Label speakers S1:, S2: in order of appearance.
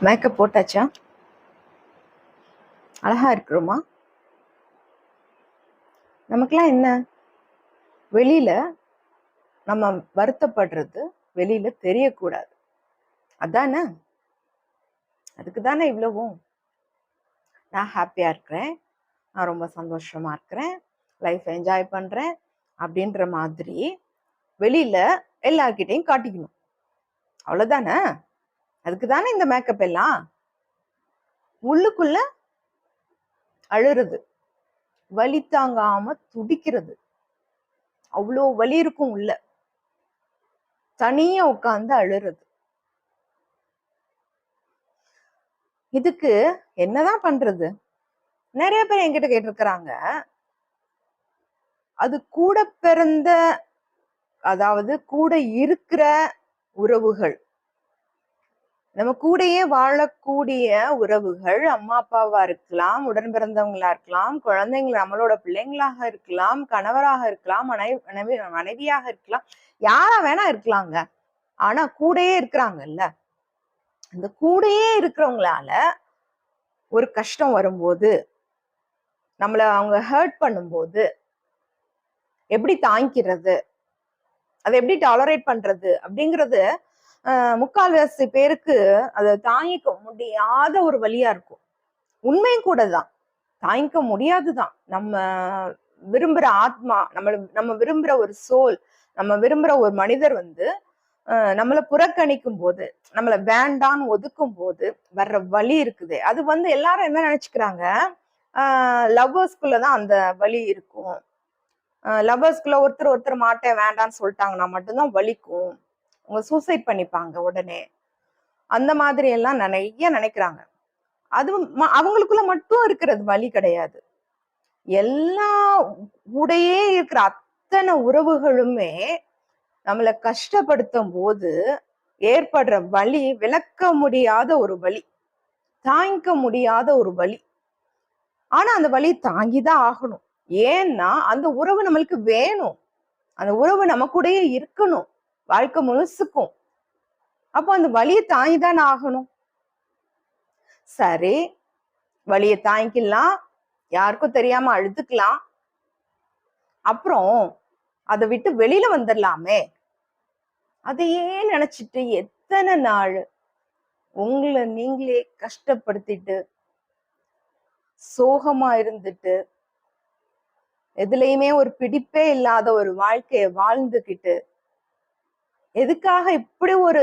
S1: Makeup போட்டாச்சா? அழகா இருக்கிறோமா? நமக்கெல்லாம் என்ன, வெளியில நம்ம வருத்தப்படுறது வெளியில தெரியக்கூடாது. அதானே? அதுக்கு தானே இவ்வளவும். நான் ஹாப்பியா இருக்கிறேன், நான் ரொம்ப சந்தோஷமா இருக்கிறேன், லைஃப் என்ஜாய் பண்றேன் அப்படின்ற மாதிரி வெளியில எல்லார்கிட்டையும் காட்டிக்கணும். அவ்வளவுதானே? அதுக்கு தானே இந்த மேக்கப் எல்லாம். உள்ளுக்குள்ள அழுறது, வலி தாங்காம துடிக்கிறது, அவ்வளோ வலி இருக்கும் உள்ள, தனியா உட்கார்ந்து அழுறது. இதுக்கு என்னதான் பண்றது? நிறைய பேர் என்கிட்ட கேட்டிருக்கிறாங்க, அது கூட பிறந்த, அதாவது கூட இருக்கிற உறவுகள், நம்ம கூடயே வாழக்கூடிய உறவுகள், அம்மா அப்பாவா இருக்கலாம், உடன் பிறந்தவங்களா இருக்கலாம், குழந்தைங்க நம்மளோட பிள்ளைங்களாக இருக்கலாம், கணவராக இருக்கலாம், மனைவியாக இருக்கலாம், யாரா வேணா இருக்கலாங்க. ஆனா கூடயே இருக்கிறாங்கல்ல, அந்த கூடயே இருக்கிறவங்களால ஒரு கஷ்டம் வரும்போது, நம்மள அவங்க ஹர்ட் பண்ணும்போது எப்படி தாங்கிக்கிறது, அதை எப்படி டாலரேட் பண்றது அப்படிங்கிறது முக்கால்வாசி பேருக்கு அதை தாங்கிக்க முடியாத ஒரு வழியா இருக்கும். உண்மையும் கூட தான், தாங்கிக்க முடியாதுதான். நம்ம விரும்புற ஆத்மா, நம்ம விரும்புற ஒரு சோல், நம்ம விரும்புற ஒரு மனிதர் நம்மளை புறக்கணிக்கும் போது, நம்மளை வேண்டான்னு ஒதுக்கும் போது வர்ற வலி இருக்குது. அது எல்லாரும் என்ன நினைச்சுக்கிறாங்க, லவ்வர்ஸ்குள்ளதான் அந்த வலி இருக்கும். லவ்வர்ஸ்குள்ள ஒருத்தர் மாட்டேன் வேண்டான்னு சொல்லிட்டாங்கன்னா மட்டும்தான் வலிக்கும், அவங்க சூசைட் பண்ணிப்பாங்க உடனே, அந்த மாதிரி எல்லாம் நிறைய நினைக்கிறாங்க. அதுவும் அவங்களுக்குள்ள மட்டும் இருக்கிறது வலி கிடையாது. எல்லா கூடயே இருக்கிற அத்தனை உறவுகளுமே நம்மளை கஷ்டப்படுத்தும் போது ஏற்படுற வலி விளக்க முடியாத ஒரு வலி, தாங்கிக்க முடியாத ஒரு வலி. ஆனா அந்த வலி தாங்கிதான் ஆகணும். ஏன்னா அந்த உறவு நம்மளுக்கு வேணும், அந்த உறவு நம்ம கூடயே இருக்கணும் வாழ்க்கை முழுசுக்கும். அப்போ அந்த வலியை தாங்கிதான் ஆகணும். சரி, வலியை தாங்கிக்கலாம், யாருக்கும் தெரியாம அழுதுக்கலாம், அப்புறம் அதை விட்டு வெளியில வந்துடலாமே. அதையே நினைச்சிட்டு எத்தனை நாள் உங்களை நீங்களே கஷ்டப்படுத்திட்டு சோகமா இருந்துட்டு எதுலையுமே ஒரு பிடிப்பே இல்லாத ஒரு வாழ்க்கைய வாழ்ந்துகிட்டு, எதுக்காக இப்படி ஒரு